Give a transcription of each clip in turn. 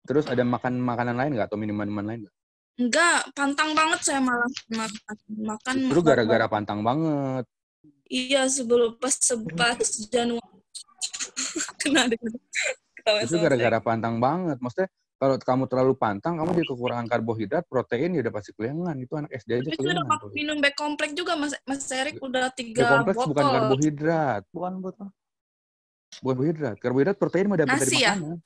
Terus ada makan makanan lain nggak atau minuman lain nggak? Enggak, pantang banget saya malah makan. Justru gara-gara pantang banget. Iya, sebelum pas Januari kena ketawa Justru sama gara-gara saya. pantang banget. Maksudnya kalau kamu terlalu pantang, kamu jadi kekurangan karbohidrat, protein ya udah pasti kelingan. Itu anak SD aja Tapi saya kelingan. udah minum B-kompleks juga, Mas Erik udah 3 B-kompleks bukan botol. karbohidrat. Bukan karbohidrat. Karbohidrat protein mah dapat dari Nasi ya? makanan.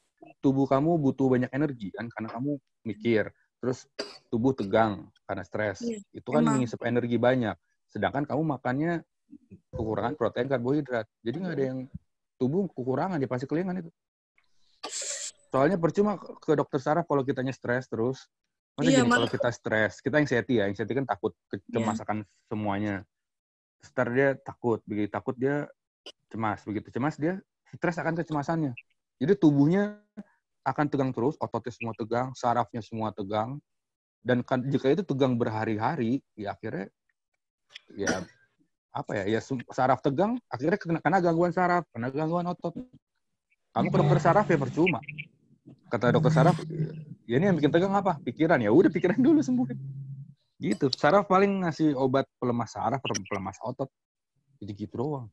Tubuh kamu butuh banyak energi kan karena kamu mikir. Terus tubuh tegang karena stres. Iya, Itu kan emang. mengisap energi banyak. Sedangkan kamu makannya kekurangan protein karbohidrat. Jadi nggak ada yang tubuh kekurangan, dia pasti kelingan itu. Soalnya percuma ke dokter saraf kalau kitanya stres terus. Masa Iya, gini, kalau kita stres, kita anxiety ya. Anxiety kan takut, cemas akan semuanya. Ntar dia takut, begitu takut dia cemas. Begitu cemas dia stres akan kecemasannya. Jadi tubuhnya akan tegang terus, ototnya semua tegang, sarafnya semua tegang. Dan jika itu tegang berhari-hari, ya akhirnya ya apa ya? Ya saraf tegang, akhirnya kena gangguan saraf, kena gangguan otot. Kamu ke dokter saraf ya percuma. Kata dokter saraf, ya ini yang bikin tegang apa? Pikiran. Ya udah pikiran dulu sembuhin. Gitu. Saraf paling ngasih obat pelemah saraf, pelemas otot. Jadi gitu doang.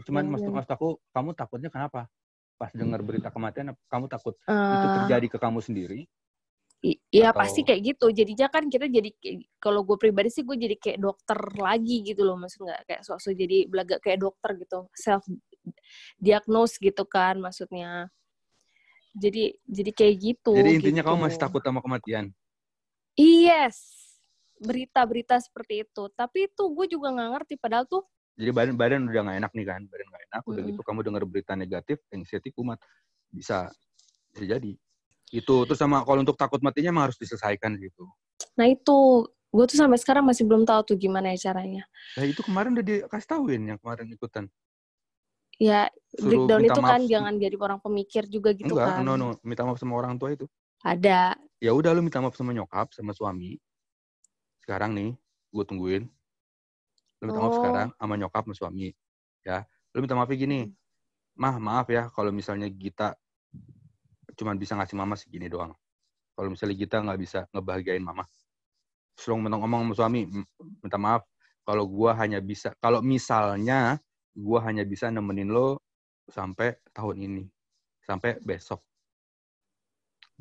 Cuman maksud aku, kamu takutnya kenapa? Pas dengar berita kematian, kamu takut itu terjadi ke kamu sendiri? Iya pasti kayak gitu. Jadinya kan kita jadi, kalau gue pribadi sih gue jadi kayak dokter lagi gitu loh. Maksud nggak kayak sok-sok jadi belaga kayak dokter gitu. Self diagnose gitu kan maksudnya. Jadi kayak gitu. Jadi intinya gitu. kamu masih takut sama kematian? Yes. Berita-berita seperti itu. Tapi itu gue juga nggak ngerti. Padahal tuh. Jadi badan udah nggak enak nih kan. Badan nggak enak. Udah gitu kamu dengar berita negatif, anxiety kumat. Bisa jadi. Itu. Terus sama kalau untuk takut matinya emang harus diselesaikan gitu. Nah itu. Gue tuh sampai sekarang masih belum tahu tuh gimana ya caranya. Nah itu kemarin udah dikasih tauin yang kemarin ikutan. Ya, Suruh breakdown itu maaf. kan jangan jadi orang pemikir juga gitu. Enggak, kan. no. Minta maaf sama orang tua itu. Ada. Ya udah lu minta maaf sama nyokap, sama suami. Sekarang nih, gue tungguin. Lu minta maaf sekarang sama nyokap, sama suami. Ya, lu minta maafnya gini. Maaf ya kalau misalnya Gita cuma bisa ngasih mama segini doang. Kalau misalnya Gita nggak bisa ngebahagiain mama. Terus lu ngomong sama suami, minta maaf kalau misalnya gue hanya bisa nemenin lo sampai tahun ini, sampai besok.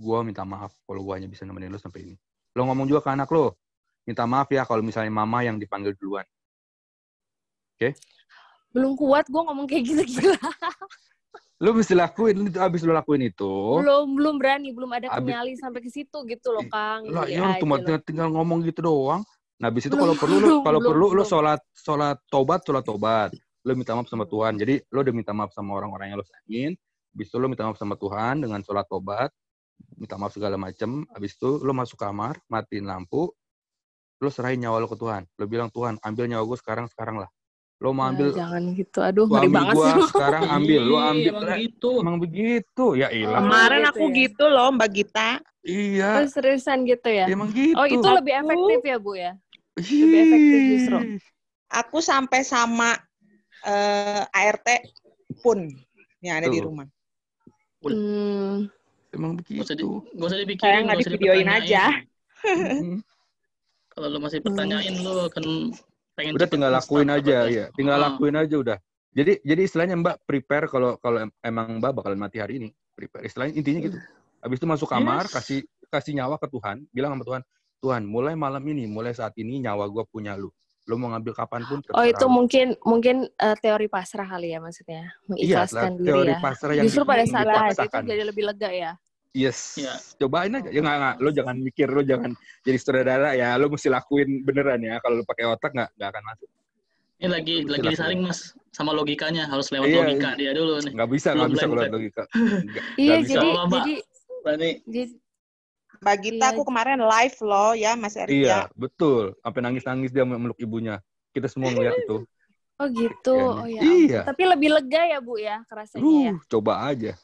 Gue minta maaf kalau gue hanya bisa nemenin lo sampai ini. Lo ngomong juga ke anak lo, minta maaf ya kalau misalnya mama yang dipanggil duluan. Oke? Belum kuat gue ngomong kayak gitu gila. Lo mesti lakuin itu, abis lo lakuin itu. Belum berani, belum ada kenyali sampai ke situ gitu loh, Kang. Lah, ya lo tinggal ngomong gitu doang. Nah, abis itu kalau perlu lo sholat tobat. Lo minta maaf sama Tuhan. Jadi lo udah minta maaf sama orang-orang yang lo sayangin. Abis itu lo minta maaf sama Tuhan dengan sholat tobat, minta maaf segala macem. Abis itu lo masuk kamar, matiin lampu, lo serahin nyawa lo ke Tuhan. Lo bilang, Tuhan, ambil nyawa gue sekarang lah. Lo mau ambil jangan gitu. Aduh, ngeri banget sih lo. Sekarang ambil, lo ambil. Emang gitu. Emang begitu. Ya ilah. Kemarin aku gitu loh, Mbak Gita. Iya. Seriusan gitu ya? Emang gitu. Oh, itu lebih efektif ya, Bu ya? Lebih efektif justru. Aku sampai sama ART pun yang ada di rumah. Emang begitu. Gak usah dipikirin, nggak divideoin aja. Kalau lo masih pertanyain, lo akan pengen udah tinggal lakuin aja ya. Tinggal lakuin aja udah. Jadi istilahnya Mbak prepare kalau emang Mbak bakalan mati hari ini. Prepare. Istilahnya intinya gitu. Habis itu masuk kamar, kasih nyawa ke Tuhan, bilang sama Tuhan, Tuhan, mulai malam ini, mulai saat ini nyawa gue punya lu. Lu mau ngambil kapanpun terserah. Oh, itu mungkin teori pasrah kali ya maksudnya. Mengikhlaskan diri teori ya. pasrah yang justru pada saat itu jadi lebih lega ya. Yes. Ya. Cobain aja. Ya enggak. Lo jangan mikir, lo jangan jadi sutradara ya. Lo mesti lakuin beneran ya. Kalau lo pakai otak enggak akan masuk. Ini lagi disaring Mas sama logikanya, harus lewat logika dia dulu nih. Enggak bisa kalau lewat logika. Iya, jadi Mbak Gita aku kemarin live loh ya Mas Erik. Iya, betul. Sampai nangis-nangis dia memeluk ibunya. Kita semua ngeliat itu. Oh gitu. Oh ya. Iya. Tapi lebih lega ya Bu ya rasanya ya. Coba aja.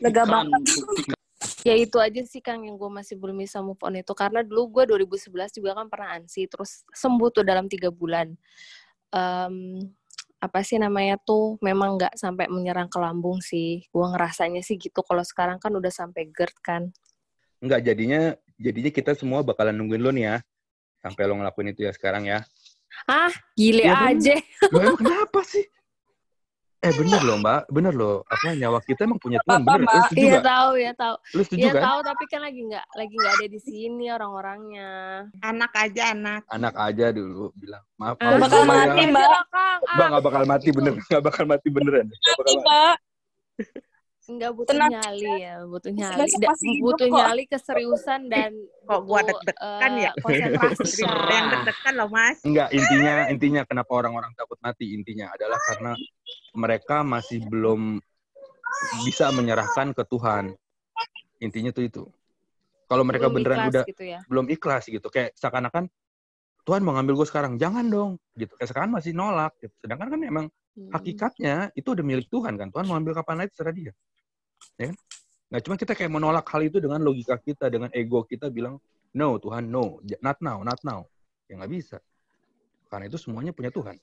Lega banget. Ya itu aja sih Kang yang gue masih belum bisa move on itu. Karena dulu gue 2011 juga kan pernah ANSI. Terus sembuh tuh dalam 3 bulan. apa sih namanya tuh memang nggak sampai menyerang ke lambung sih. Gua ngerasanya sih gitu. Kalau sekarang kan udah sampai GERD kan. Enggak, jadinya kita semua bakalan nungguin lo nih ya. Sampai lo ngelakuin itu ya sekarang ya. Ah, gile Ya aja. Lo emang kenapa sih? Bener loh Mbak, bener loh. Apa nyawa kita emang punya Tuhan, bener. Lo setuju Iya nggak? tahu, ya tahu. Lo setuju Iya kan? tahu, tapi kan lagi nggak ada di sini orang-orangnya. Anak aja, anak. Anak aja dulu bilang. Maaf, Nggak bakal Mbak, mati, ya. Mbak. Mbak nggak bakal mati bener, nggak bakal mati beneran. Nggak bakal mati. Mbak. Enggak butuh Tenang nyali ya, butuh Besok nyali. masih hidup Butuh kok. nyali, keseriusan dan Kok gua butuh, deg-degan ya? konsentrasi. Ada yang deg-degan loh, Mas. Enggak, intinya kenapa orang-orang takut mati intinya adalah karena mereka masih belum bisa menyerahkan ke Tuhan. Intinya tuh itu. Kalau mereka Belum beneran ikhlas udah gitu ya. belum ikhlas gitu, kayak seakan-akan Tuhan mau ngambil gue sekarang, jangan dong, gitu. Kayak sekarang masih nolak, gitu. Sedangkan kan emang hakikatnya itu udah milik Tuhan kan, Tuhan mau ambil kapan aja terserah dia, ya kan? Nah cuma kita kayak menolak hal itu dengan logika kita, dengan ego kita bilang, no Tuhan, no, not now, ya nggak bisa, karena itu semuanya punya Tuhan,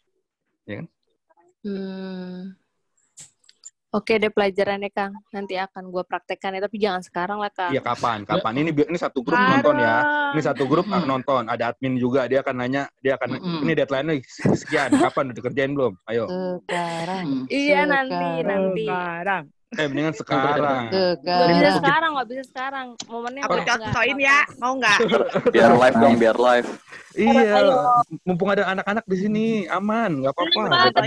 ya kan? Oke deh pelajarannya Kang, nanti akan gue praktekkan ya, tapi jangan sekarang lah Kang. Iya kapan? Ini satu grup nonton ya. Ini satu grup nonton. Ada admin juga, dia akan nanya, ini deadline-nya sekian, kapan udah dikerjain belum? Ayo. Sekarang. Iya nanti. Sekarang. Mendingan sekarang. Nggak bisa sekarang. Momennya Aku contohin ya, mau nggak? Biar live dong, biar live. Iya, mumpung ada anak-anak di sini, aman, nggak apa-apa.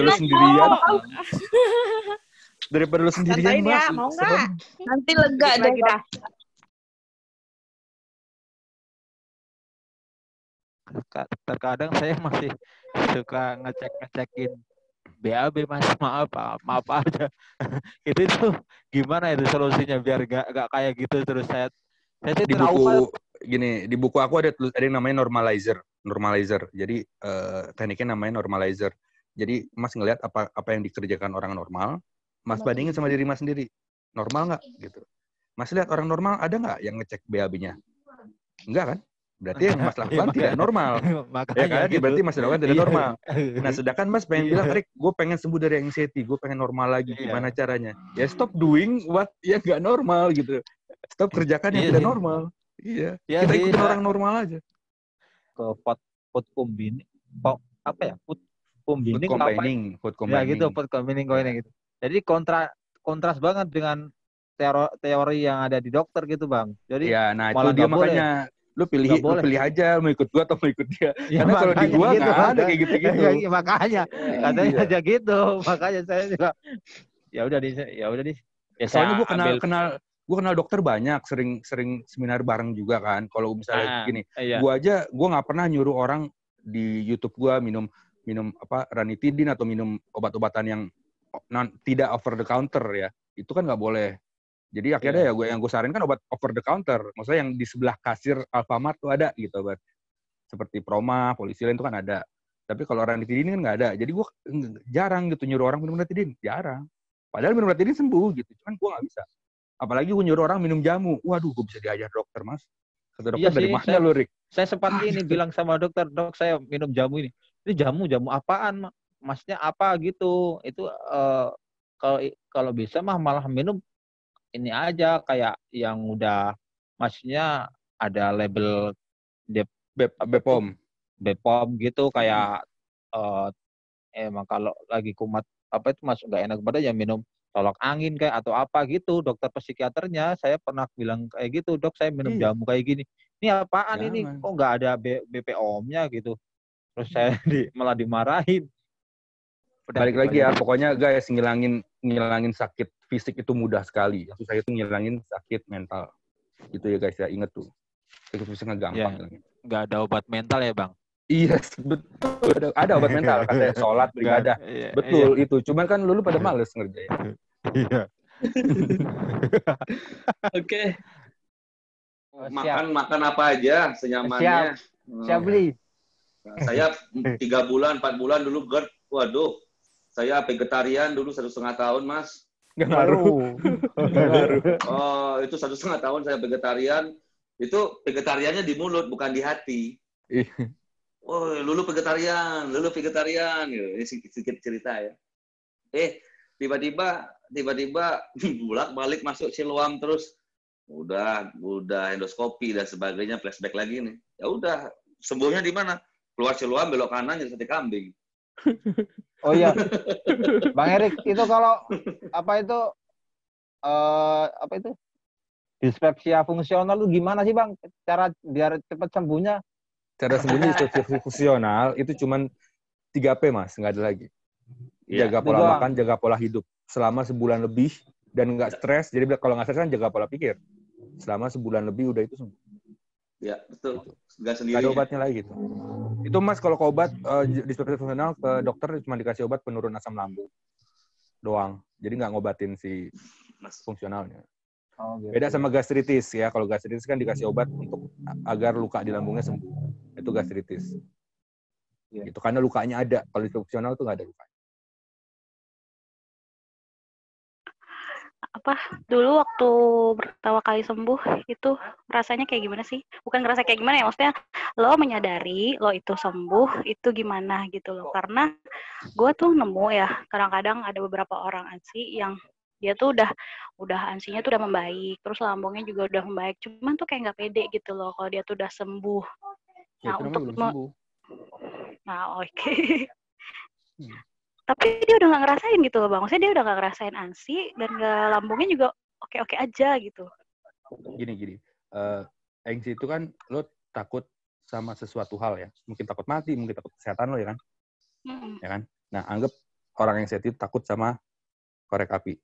Daripada lu sendirian, Contohin ya, Mbak. mau nggak? Nanti lega Dikit lagi deh. dah. Terkadang saya masih suka ngecekin BAB Mas, maaf aja. Itu tuh gimana itu solusinya biar gak kayak gitu terus saya di buku gini, di buku aku ada yang namanya normalizer. Jadi tekniknya namanya normalizer. Jadi Mas ngelihat apa yang dikerjakan orang normal, Mas bandingin sama diri Mas sendiri. Normal nggak gitu. Mas lihat orang normal ada nggak yang ngecek BAB-nya? Enggak kan? Berarti yang Mas lakukan tidak normal. Ya kan? Gitu. Berarti Mas lakukan tidak normal. Nah, sedangkan Mas pengen bilang, Rik, gue pengen sembuh dari anxiety, gue pengen normal lagi. Gimana caranya? Ya stop doing what yang nggak normal gitu. Stop kerjakan yang tidak normal. Iya. Kita ikutin orang normal aja. Ke food combining. Apa ya? Food combining. Food combining. Ya gitu, food combining gitu. Jadi kontras banget dengan teori yang ada di dokter gitu, Bang. Jadi ya, nah itu dia makanya lu pilih aja mau ikut gua atau mau ikut dia. Ya, karena kalau di gua nggak gitu, ada kayak gitu-gitu. Ya, makanya katanya aja gitu. Makanya saya juga ya udah di. Ya, soalnya gua kenal dokter banyak, sering seminar bareng juga kan. Kalau misalnya gini, gua nggak pernah nyuruh orang di YouTube gua minum ranitidin atau minum obat-obatan yang tidak over the counter ya. Itu kan nggak boleh. Jadi akhirnya yang gue sarankan obat over the counter. Maksudnya yang di sebelah kasir Alfamart tuh ada gitu obat. Seperti Proma, Polisilin itu kan ada. Tapi kalau ranitidin kan nggak ada. Jadi gue jarang gitu nyuruh orang minum ranitidin. Jarang. Padahal minum ranitidin sembuh gitu. Cuman gue nggak bisa. Apalagi gue nyuruh orang minum jamu. Waduh, gue bisa diajar dokter, Mas. Kata dokter, dari mana lu, Rik? Saya sempat bilang sama dokter, dok saya minum jamu ini. Ini jamu apaan, Masnya apa gitu? Itu kalau bisa malah minum ini aja kayak yang udah maksudnya ada label BPOM gitu kayak emang kalau lagi kumat apa itu masuk nggak enak badan ya minum tolak angin kayak atau apa gitu. Dokter psikiaternya saya pernah bilang kayak gitu, dok saya minum jamu kayak gini. Ini apaan ini? Kok nggak ada BPOM-nya gitu? Terus saya malah dimarahin. Balik lagi ya, pokoknya guys ngilangin sakit fisik itu mudah sekali. Yang susah itu ngilangin sakit mental. Gitu ya guys ya, inget tuh. Sakit fisik nggak gampang. Ya, nggak ada obat mental ya Bang? Iya, betul. Ada obat mental, katanya sholat, beribadah. Betul, itu. Cuman kan lu pada males ngerjain. Iya. Oke. Makan apa aja senyamannya. Siap beli. Saya 3 bulan, 4 bulan dulu GERD. Waduh. Saya vegetarian dulu 1,5 tahun, Mas. Nggak ngaruh. Oh, itu 1,5 tahun saya vegetarian. Itu vegetariannya di mulut, bukan di hati. Woi, Lulu vegetarian gitu. Ini sedikit cerita ya. Tiba-tiba bolak-balik masuk Siloam terus. Udah endoskopi dan sebagainya, flashback lagi nih. Ya udah, sembuhnya di mana? Keluar Siloam, belok kanan jadi sate kambing. Oh iya, Bang Erik, itu kalau dispepsia fungsional lu gimana sih Bang? Cara biar cepat sembuhnya? Cara sembuhnya dispepsia fungsional itu cuman 3P Mas, nggak ada lagi. Jaga pola makan, jaga pola hidup selama sebulan lebih dan nggak stres. Jadi kalau nggak stres kan jaga pola pikir. Selama sebulan lebih udah itu sembuh. Ya betul. Nggak sendiri. Nggak ada obatnya lagi gitu. Itu Mas kalau ke obat dispepsia fungsional ke dokter cuma dikasih obat penurun asam lambung doang. Jadi nggak ngobatin si fungsionalnya. Oh, gitu. Beda sama gastritis ya. Kalau gastritis kan dikasih obat untuk agar luka di lambungnya sembuh. Itu gastritis. Itu karena lukanya ada. Kalau di fungsional itu nggak ada lukanya. Dulu waktu pertama kali sembuh itu rasanya kayak gimana sih? Bukan ngerasa kayak gimana ya, maksudnya lo menyadari lo itu sembuh itu gimana gitu loh. Karena gue tuh nemu ya, kadang-kadang ada beberapa orang ANSI yang dia tuh udah ANSI-nya tuh udah membaik, terus lambungnya juga udah membaik, cuman tuh kayak nggak pede gitu loh kalau dia tuh udah sembuh. Ya, Nah, untuk sembuh. Nah, oke. Tapi dia udah nggak ngerasain gitu loh Bang. Maksudnya dia udah nggak ngerasain ANSI dan lambungnya juga oke-oke aja gitu. Gini. Anxiety itu kan lo takut sama sesuatu hal ya. Mungkin takut mati, mungkin takut kesehatan lo ya kan. Ya kan. Nah, anggap orang anxiety itu takut sama korek api.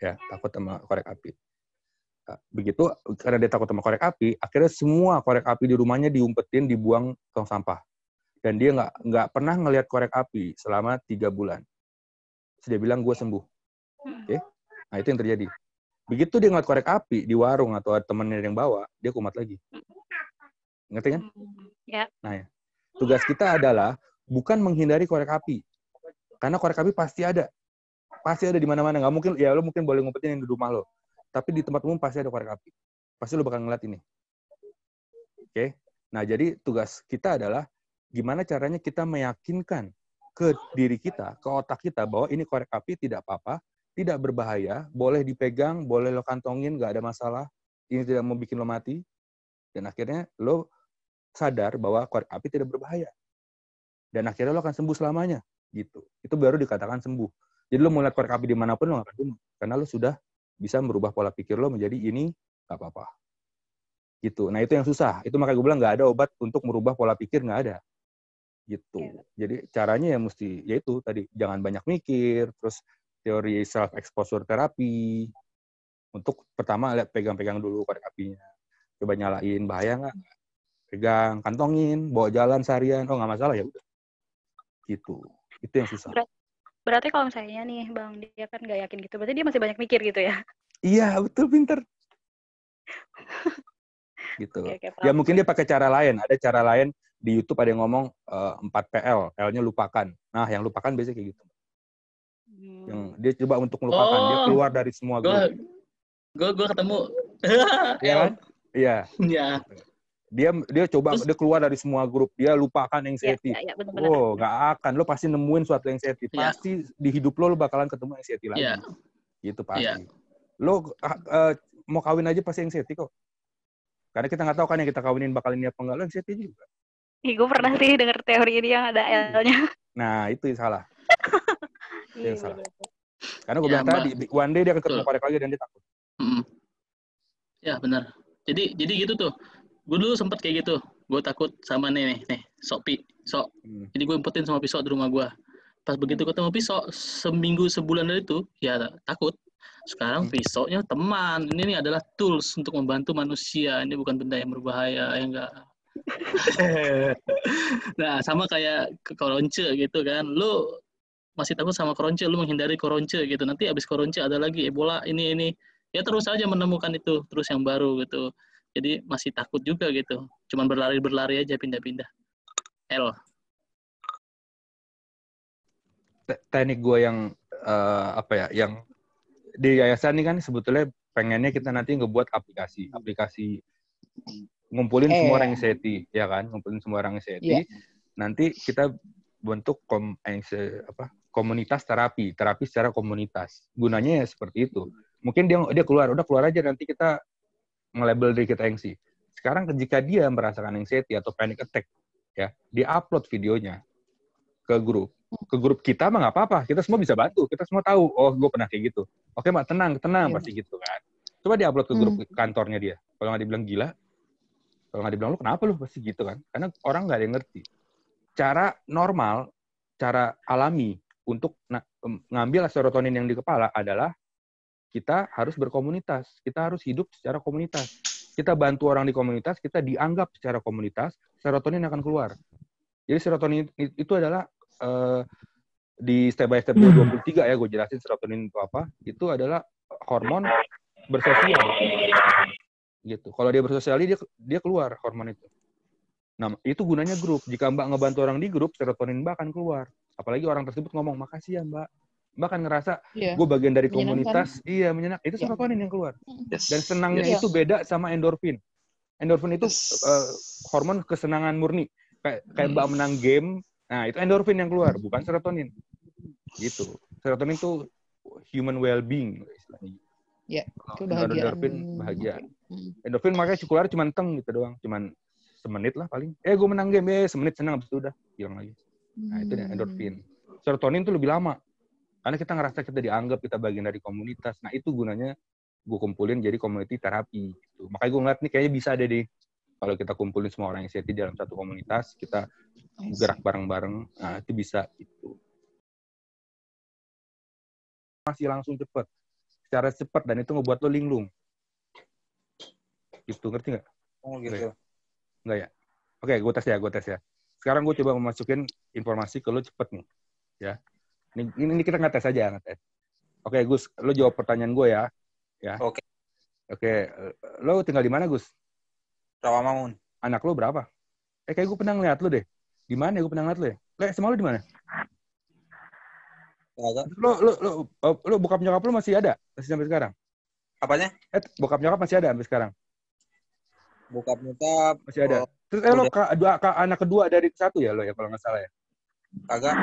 Ya, takut sama korek api. Begitu, karena dia takut sama korek api, akhirnya semua korek api di rumahnya diumpetin, dibuang ke tong sampah. Dan dia nggak pernah ngelihat korek api selama 3 bulan. Terus dia bilang, gue sembuh. Oke? Nah, itu yang terjadi. Begitu dia ngeliat korek api di warung atau ada temennya yang bawa, dia kumat lagi. Ngerti kan? Ya. Nah, ya. Tugas kita adalah bukan menghindari korek api. Karena korek api pasti ada. Pasti ada di mana-mana. Nggak mungkin, ya lo mungkin boleh ngumpetin yang di rumah lo. Tapi di tempat umum pasti ada korek api. Pasti lo bakal ngeliat ini. Oke? Nah, jadi tugas kita adalah gimana caranya kita meyakinkan ke diri kita, ke otak kita, bahwa ini korek api tidak apa-apa, tidak berbahaya, boleh dipegang, boleh lo kantongin, nggak ada masalah, ini tidak mau bikin lo mati, dan akhirnya lo sadar bahwa korek api tidak berbahaya. Dan akhirnya lo akan sembuh selamanya. Gitu. Itu baru dikatakan sembuh. Jadi lo mau lihat korek api dimanapun, lo nggak akan bunuh. Karena lo sudah bisa merubah pola pikir lo menjadi ini nggak apa-apa. Gitu. Nah, itu yang susah. Itu makanya gue bilang nggak ada obat untuk merubah pola pikir, nggak ada. Gitu. Jadi caranya ya mesti, yaitu tadi, jangan banyak mikir, terus teori self-exposure terapi. Untuk pertama, lihat pegang-pegang dulu korek apinya. Coba nyalain, bahaya nggak? Pegang, kantongin, bawa jalan seharian, oh nggak masalah, ya udah. Gitu. Itu yang susah. Berarti kalau misalnya nih Bang, dia kan nggak yakin gitu, berarti dia masih banyak mikir gitu ya? Iya, betul, pinter. Gitu. Okay, ya mungkin dia pakai cara lain. Ada cara lain di YouTube, ada yang ngomong 4PL, L-nya lupakan. Nah, yang lupakan biasanya kayak gitu. Yang dia coba untuk melupakan, dia keluar dari semua grup. Gue ketemu. Iya kan? Iya. Iya. Dia coba, dia keluar dari semua grup, dia lupakan anxiety. Ya, oh, nggak akan. Lo pasti nemuin suatu anxiety. Pasti di hidup lo bakalan ketemu anxiety lagi. Gitu pasti. Lo mau kawin aja pasti anxiety kok. Karena kita nggak tahu kan yang kita kawinin bakal ini apa enggak, lo anxiety juga. Gue pernah sih dengar teori ini yang ada L-nya. Nah, itu yang salah. Itu yang salah. Karena gue bilang tadi, one day dia akan ketemu korek lagi dan dia takut. Ya, benar. Jadi gitu tuh. Gue dulu sempet kayak gitu. Gue takut sama nih, pisau. Jadi gue umpetin sama pisau di rumah gue. Pas begitu ketemu pisau, seminggu sebulan dari itu, ya takut. Sekarang pisaunya teman. Ini nih adalah tools untuk membantu manusia. Ini bukan benda yang berbahaya, ya enggak. Nah, sama kayak koronce gitu kan. Lu masih takut sama koronce, lu menghindari koronce gitu. Nanti abis koronce ada lagi Ebola, ini. Ya terus aja menemukan itu, terus yang baru gitu. Jadi masih takut juga gitu. Cuman berlari aja, pindah-pindah. L. Teknik gue yang yang di yayasan ini kan sebetulnya pengennya kita nanti ngebuat aplikasi ngumpulin semua orang anxiety, ya kan, ngumpulin semua orang anxiety, nanti kita bentuk komunitas terapi secara komunitas. Gunanya ya seperti itu. Mungkin dia udah keluar aja, nanti kita nge-label diri kita anxiety. Sekarang jika dia merasakan anxiety atau panic attack, ya, dia upload videonya ke grup. Ke grup kita mah nggak apa-apa, kita semua bisa bantu, kita semua tahu, oh gue pernah kayak gitu. Oke Mbak, tenang, pasti gitu kan. Coba dia upload ke grup kantornya dia. Kalau nggak dibilang gila, kalau nggak dibilang lu kenapa lu, pasti gitu kan. Karena orang nggak ada yang ngerti. Cara normal, cara alami untuk ngambil serotonin yang di kepala adalah kita harus berkomunitas. Kita harus hidup secara komunitas. Kita bantu orang di komunitas, kita dianggap secara komunitas, serotonin akan keluar. Jadi serotonin itu adalah di step by step 23 ya, gue jelasin serotonin itu apa. Itu adalah hormon bersosial. Gitu. Kalau dia bersosial, dia keluar hormon itu. Nah, itu gunanya grup. Jika Mbak ngebantu orang di grup, serotonin Mbak akan keluar. Apalagi orang tersebut ngomong, makasih ya Mbak. Mbak kan ngerasa, gue bagian dari komunitas. Iya, menyenangkan. Itu serotonin yang keluar. Dan senangnya itu beda sama endorfin. Endorfin itu hormon kesenangan murni. Kayak Mbak menang game, nah itu endorfin yang keluar, bukan serotonin. Gitu. Serotonin itu human well-being. Ya, kebahagiaan. Endorfin, bahagia. Endorfin makanya keluar cuma gitu doang. Cuman semenit lah paling. Gue menang game, semenit senang, habis itu udah hilang lagi. Nah, itu endorfin. Serotonin itu lebih lama. Karena kita ngerasa kita dianggap, kita bagian dari komunitas. Nah, itu gunanya gue kumpulin jadi community terapi. Gitu. Makanya gue ngeliat nih kayaknya bisa deh. Kalau kita kumpulin semua orang anxiety dalam satu komunitas, kita gerak bareng-bareng, nah itu bisa. Gitu. Masih langsung cepet. Secara cepat, dan itu ngebuat lo linglung. Gitu, ngerti nggak? Oh gitu. Nggak ya? Oke, gue tes ya. Sekarang gue coba memasukin informasi ke lo cepet nih. Ya. Ini kita ngetes aja, ngetes. Oke, Gus, lo jawab pertanyaan gue ya. Oke. Lo tinggal di mana, Gus? Rawamangun. Anak lo berapa? Kayak gue pernah ngeliat lo deh. Di mana ya gue pernah ngeliat lo ya? SMA lo di mana? Lo bokap nyokap lo masih ada? Masih sampai sekarang? Apanya? Bokap nyokap masih ada sampai sekarang? Bokap nyokap masih ada. Terus lo anak kedua dari satu ya lo ya kalau nggak salah ya? Kagak.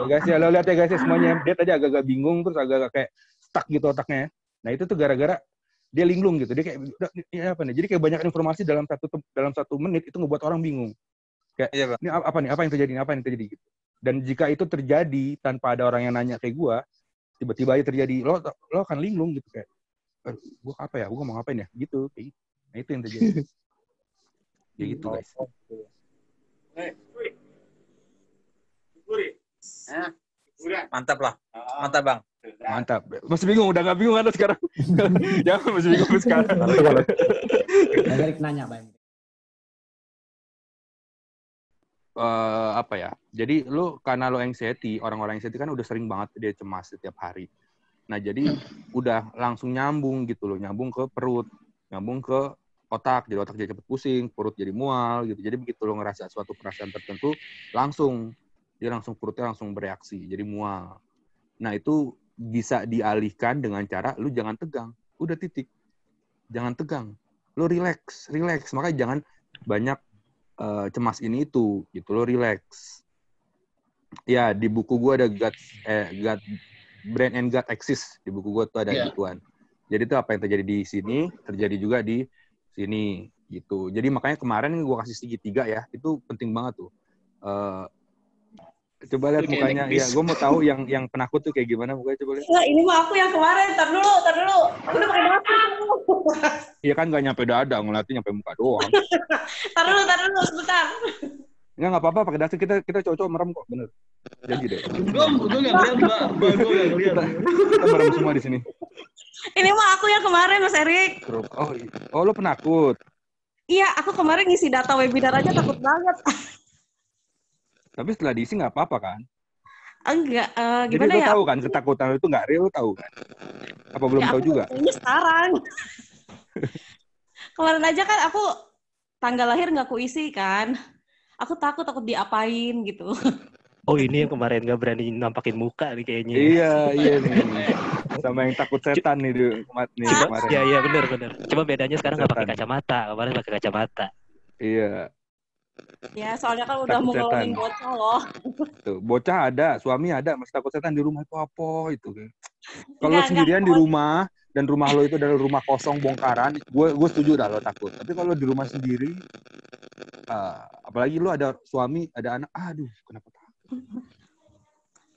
Guys ya, lo lihat ya guys ya, semuanya dia tadi agak-agak bingung, terus agak-agak kayak stuck gitu otaknya. Nah itu tuh gara-gara dia linglung gitu. Dia kayak apa nih? Jadi kayak banyak informasi dalam satu menit itu ngebuat orang bingung. Kayak ini apa nih? Apa yang terjadi gitu. Dan jika itu terjadi tanpa ada orang yang nanya kayak gua, tiba-tiba aja terjadi, lo akan linglung gitu kayak, gua apa ya? Gua mau ngapain ya? Gitu. Kayak gitu. Nah itu yang terjadi. Kayak gitu guys. Mantap lah. Mantap Bang. Mantap. Masih bingung, udah nggak bingung ada sekarang. Jangan masih bingung sekarang. Erik nanya Bang. Apa ya? Jadi karena lo anxiety, orang-orang anxiety kan udah sering banget dia cemas setiap hari. Nah jadi udah langsung nyambung gitu loh, nyambung ke perut, nyambung ke otak, jadi otak jadi cepet pusing, perut jadi mual gitu. Jadi begitu lo ngerasa suatu perasaan tertentu, perutnya langsung bereaksi, jadi mual. Nah itu bisa dialihkan dengan cara lu jangan tegang, udah titik, jangan tegang, lo relax. Makanya jangan banyak cemas ini itu, gitu lo relax. Ya di buku gue ada Brain and Gut Axis, di buku gue tuh ada gituan. Jadi itu apa yang terjadi di sini terjadi juga di sini gitu. Jadi makanya kemarin gue kasih segitiga ya, itu penting banget tuh. Coba lihat mukanya, ya gue mau tahu yang penakut tuh kayak gimana mukanya, coba lihat. Nah, ini mah aku yang kemarin, tar dulu. Aku udah pakai data. Iya kan nggak nyampe dada, ngeliatnya nyampe muka doang. Tar dulu, sebentar. Nggak apa-apa, pakai dasi kita cowok-cowok merem kok, bener. Jadi deh. Gue nggak ngeliat, Mbak. Gue nggak ngeliat. Kita merem semua di sini. Ini mah aku yang kemarin, Mas Erik. Oh, lo penakut? Iya, aku kemarin ngisi data webinar aja takut banget. Tapi setelah diisi nggak apa-apa kan? Enggak, gimana jadi lo ya? tahu kan ketakutan itu nggak real, lo tahu kan? Apa belum tahu juga? Ini sekarang. Kemarin aja kan aku tanggal lahir nggak kuisi kan. Aku takut diapain gitu. Oh ini yang kemarin nggak berani nampakin muka nih kayaknya. Iya nih. Sama yang takut setan nih kemarin. Iya benar. Cuma bedanya sekarang nggak pakai kacamata. Kemarin pakai kacamata. Iya. Ya, soalnya kan udah Takut mau ngelonin setan. bocah loh. Tuh, bocah ada, suami ada, masih takut setan di rumah itu apa itu. Kalau lo Enggak, sendirian di pokoknya- rumah dan rumah lo itu adalah rumah kosong bongkaran, gue setuju dah lo takut. Tapi kalau di rumah sendiri, apalagi lo ada suami, ada anak, aduh, kenapa takut?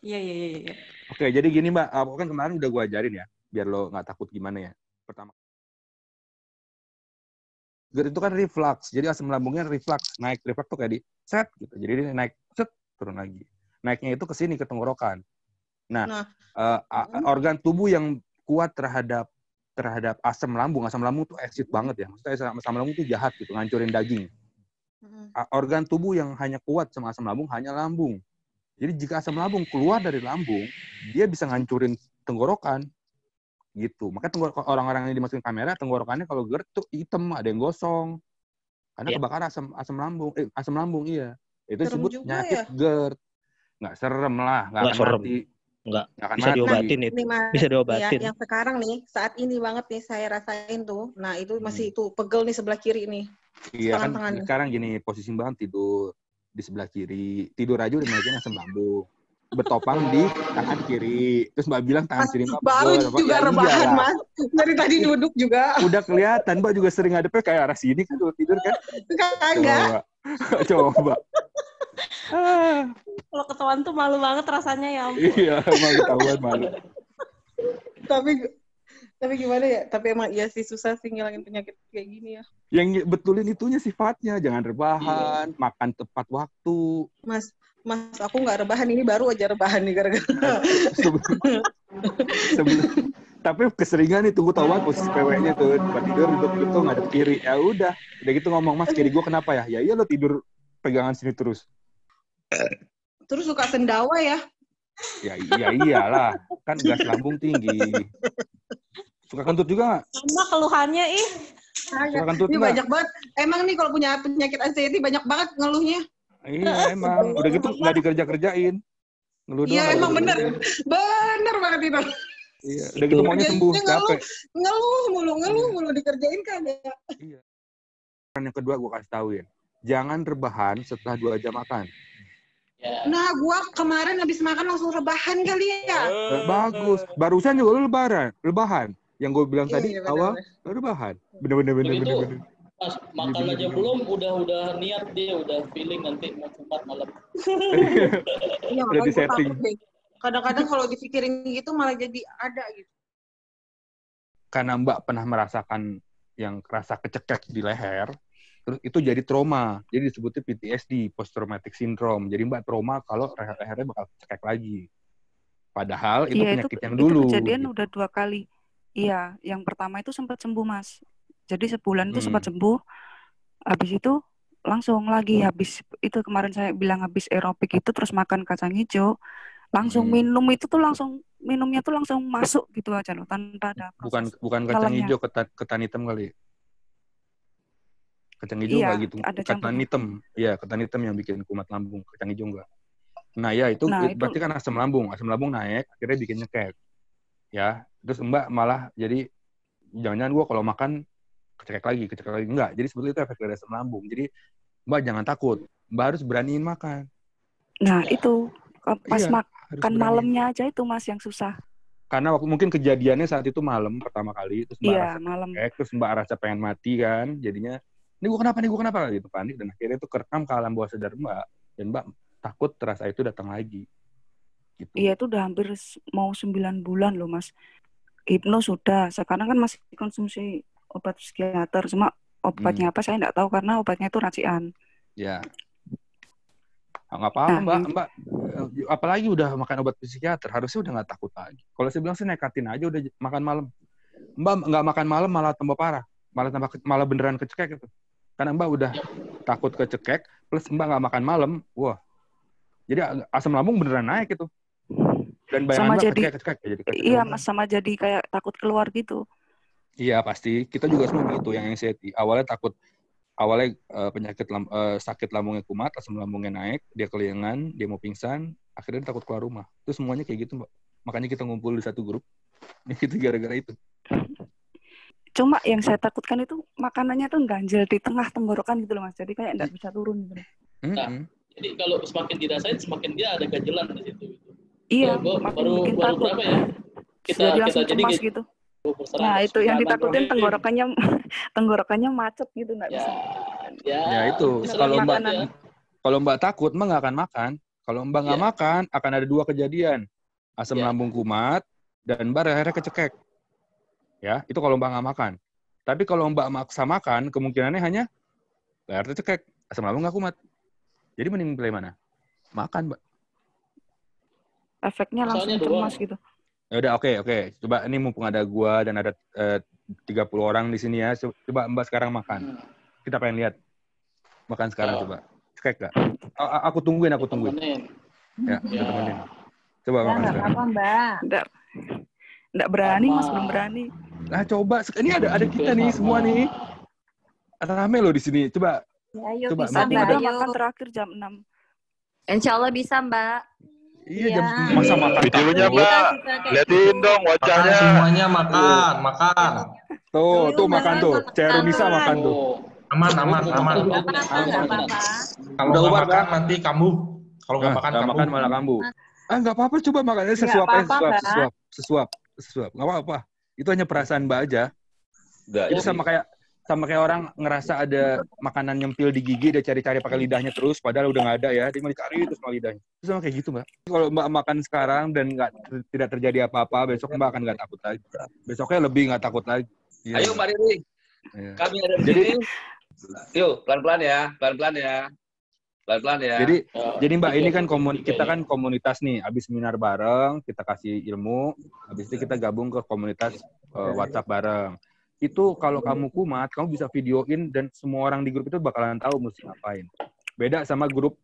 Iya. Oke, jadi gini Mbak, kan kemarin udah gue ajarin ya, biar lo nggak takut gimana ya. Pertama, GERD itu kan reflux, jadi asam lambungnya reflux, naik reflux tuh kayak di set gitu, jadi dia naik set turun lagi. Naiknya itu ke sini ke tenggorokan. Nah, organ tubuh yang kuat terhadap asam lambung tuh eksit banget ya. Maksudnya asam lambung tuh jahat gitu, ngancurin daging. Organ tubuh yang hanya kuat sama asam lambung hanya lambung. Jadi jika asam lambung keluar dari lambung, dia bisa ngancurin tenggorokan gitu. Makanya orang-orang yang dimasukin kamera, tenggorokannya kalau GERD tuh hitam, ada yang gosong. Karena kebakar asam lambung, iya. Itu disebut penyakit GERD. Nggak serem lah, nggak akan serem. mati. Nggak akan bisa mati. diobatin itu. Bisa diobatin. Yang sekarang nih, saat ini banget nih saya rasain tuh. Nah, itu masih tuh pegel nih sebelah kiri nih. Iya kan sekarang gini, posisi banget tidur di sebelah kiri. Tidur aja udah naikin asam lambung. Bertopang di tangan kiri. Terus Mbak bilang tangan kiri Mbak baru pegel. juga rebahan, Mas. Dari tadi duduk juga. Udah kelihatan, Mbak juga sering ngadepnya kayak arah sini kan tidur kan? Kagak. Coba. Kalau ketahuan tuh malu banget rasanya ya ampun. Iya, emang ketahuan malu. Tapi gimana ya? Tapi emang iya sih susah sih ngilangin penyakit kayak gini ya. Yang betulin itunya sifatnya, jangan rebahan, makan tepat waktu. Mas, aku nggak rebahan, ini baru aja rebahan nih gara-gara. Sebelum tapi keseringan nih tunggu tahuan posisi PW-nya tuh tempat tidur duduk gitu ngadep kiri. Ya udah gitu ngomong, Mas kiri gue kenapa ya? Ya iya lo tidur pegangan sini terus. Terus suka sendawa ya? Ya iyalah, kan gas lambung tinggi. Suka kentut juga nggak? Sama keluhannya Suka kentut ini nggak? banyak banget. Emang nih kalau punya penyakit anxiety banyak banget ngeluhnya. Iya emang, udah gitu nggak dikerja-kerjain. Ngeluh doang. Iya emang bener banget itu. Iya, udah gitu maunya sembuh, capek. Ngeluh mulu dikerjain kagak. Iya. Yang kedua gue kasih tauin, jangan rebahan setelah 2 jam makan. Nah, gua kemarin habis makan langsung rebahan kali ya. Bagus. Barusan juga lu lebahan. Yang gue bilang tadi bener, awal, lu rebahan. Bener. Pas makan aja belum, udah niat dia, udah feeling nanti mau kumat malam. Iya, udah di setting. Kadang-kadang kalau dipikirin gitu malah jadi ada gitu. Karena Mbak pernah merasakan yang rasa kecekek di leher, terus itu jadi trauma. Jadi disebutnya PTSD, post traumatic syndrome. Jadi Mbak trauma kalau lehernya bakal cekek lagi. Padahal itu penyakit yang dulu. Itu kejadian gitu. Udah 2 kali. Iya, yang pertama itu sempat sembuh, Mas. Jadi sebulan itu sempat sembuh. Habis itu langsung lagi habis itu kemarin saya bilang habis aerobik itu terus makan kacang hijau, langsung minum itu tuh langsung minumnya tuh langsung masuk gitu aja loh tanpa ada proses. Bukan kacang hijau, ketan hitam kali. Kacang hijau nggak gitu. Ketan hitam. Iya, ketan hitam yang bikin kumat lambung. Kacang hijau nggak. Nah ya itu berarti kan asam lambung naik, akhirnya bikin nyekek. Ya, terus Mbak malah jadi jangan-jangan gue kalau makan kecekek lagi enggak. Jadi sebetulnya itu efek dari asam lambung. Jadi Mbak jangan takut, Mbak harus beraniin makan. Nah itu pas makan malamnya aja itu Mas yang susah. Karena mungkin kejadiannya saat itu malam pertama kali, terus Mbak rasa malam. Terus Mbak rasa pengen mati kan, jadinya ini gue kenapa gitu panik, dan akhirnya itu kerekam ke alam bawah sadar Mbak, dan Mbak takut terasa itu datang lagi. Gitu. Iya itu udah hampir mau 9 bulan loh Mas. Hipno sudah, sekarang kan masih konsumsi obat psikiater, cuma obatnya apa saya nggak tahu karena obatnya itu racian. Ya. Nggak apa-apa Mbak. Apalagi udah makan obat psikiater, harusnya udah nggak takut lagi. Kalau saya bilang sih nekatin aja udah makan malam. Mbak nggak makan malam malah tambah parah, malah beneran kecekek gitu. Karena Mbak udah takut kecekek, plus Mbak nggak makan malam, wah. Jadi asam lambung beneran naik itu. Dan bayangan Mbak kecekek. Iya Mas, sama jadi kayak takut keluar gitu. Iya pasti, kita juga semua gitu yang anxiety. Awalnya penyakit sakit lambungnya kumat, asam lambungnya naik, dia kelingan, dia mau pingsan, akhirnya dia takut keluar rumah. Itu semuanya kayak gitu Mbak. Makanya kita ngumpul di satu grup. Itu gara-gara itu. Cuma yang saya takutkan itu makanannya tuh ganjel di tengah tenggorokan gitu loh Mas. Jadi kayak nggak bisa turun gitu. Nah, jadi kalau semakin dirasain semakin dia ada ganjelan di situ. Iya, baru bikin takut. berapa ya? Jadi langsung cemas gitu. Nah, itu yang ditakutin tenggorokannya macet gitu, nggak bisa. Ya itu, kalau Mbak takut, Mbak nggak akan makan. Kalau Mbak nggak makan, akan ada 2 kejadian. Asam lambung kumat, dan Mbak akhirnya kecekek. Ya, itu kalau Mbak nggak makan. Tapi kalau Mbak maksa makan, kemungkinannya hanya leher cekek, asam lambung nggak kumat. Jadi mending pilih mana? Makan, Mbak. Efeknya langsung cemas gitu. Ya udah, oke. Coba ini mumpung ada gua dan ada 30 orang di sini ya. Coba Mbak sekarang makan. Kita pengen lihat. Makan sekarang coba. Cekek gak? Aku tungguin. Ya, aku temenin. Coba makan sekarang. Apa, Mbak? Nggak berani, Mas, belum berani. Nah, coba. Ini ada kita nih semua nih. Rame loh di sini. Coba. Ya, coba. Tadi udah makan terakhir jam 6. Insya Allah bisa, Mbak. Iya, masa makan videonya, Mbak. Liatin dong wajahnya. Semuanya makan. Tuh makan tuh. Cerunisa makan tuh. Aman. Kalau nggak makan nanti kambuh. Kalau nggak makan malah kambuh. Nggak apa-apa, coba makannya sesuap. Nggak apa-apa. Itu hanya perasaan Mbak aja. Itu sama kayak orang ngerasa ada makanan nyempil di gigi, dia cari-cari pakai lidahnya terus, padahal udah nggak ada ya, dia mau dicari terus pakai lidahnya. Itu sama kayak gitu, Mbak. Kalau Mbak makan sekarang dan tidak terjadi apa-apa, besok Mbak akan nggak takut lagi. Besoknya lebih nggak takut lagi. Ya. Ayo Mbak Riri, kami ada di sini. Yuk, pelan-pelan ya. Jadi Mbak, ini kan kita kan komunitas nih, habis seminar bareng, kita kasih ilmu, habis itu kita gabung ke komunitas WhatsApp bareng. Itu kalau kamu kumat, kamu bisa videoin dan semua orang di grup itu bakalan tahu mesti ngapain. Beda sama grup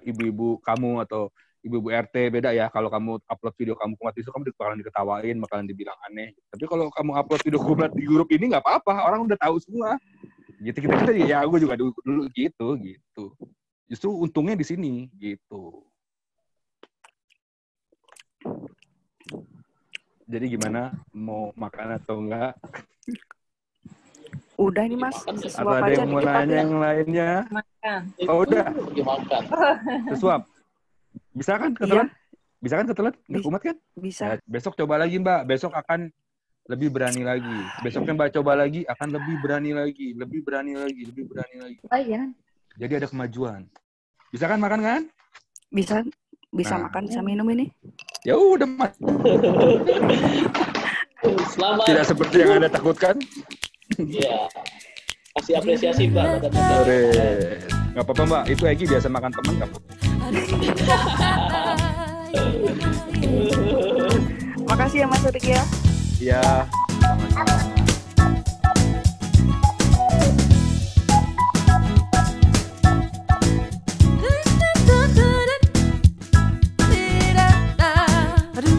ibu-ibu kamu atau ibu-ibu RT, beda ya. Kalau kamu upload video kamu kumat itu, kamu bakalan diketawain, bakalan dibilang aneh. Tapi kalau kamu upload video kumat di grup ini nggak apa-apa, orang udah tahu semua. Gitu kita ya, gue juga dulu gitu. Justru untungnya di sini gitu. Jadi gimana, mau makan atau enggak? Udah ini Mas, atau ada yang mau nanya yang lainnya? Makan. Oh udah. Sesuap. Bisa kan ketelan? Bisa kan ketelan? Nggak kumat kan? Bisa. Ya, besok coba lagi Mbak. Besok akan lebih berani lagi. Besoknya Mbak coba lagi, akan lebih berani lagi. Oh iya. Jadi ada kemajuan. Bisa kan makan kan? Bisa makan, bisa minum ini. Ya udah, Mas. Selamat. Tidak seperti yang Anda takutkan. Iya. Kasih apresiasi, Mbak. Nggak apa-apa, Mbak. Itu Egi biasa makan teman, nggak apa-apa. Makasih ya Mas Udik ya. Iya.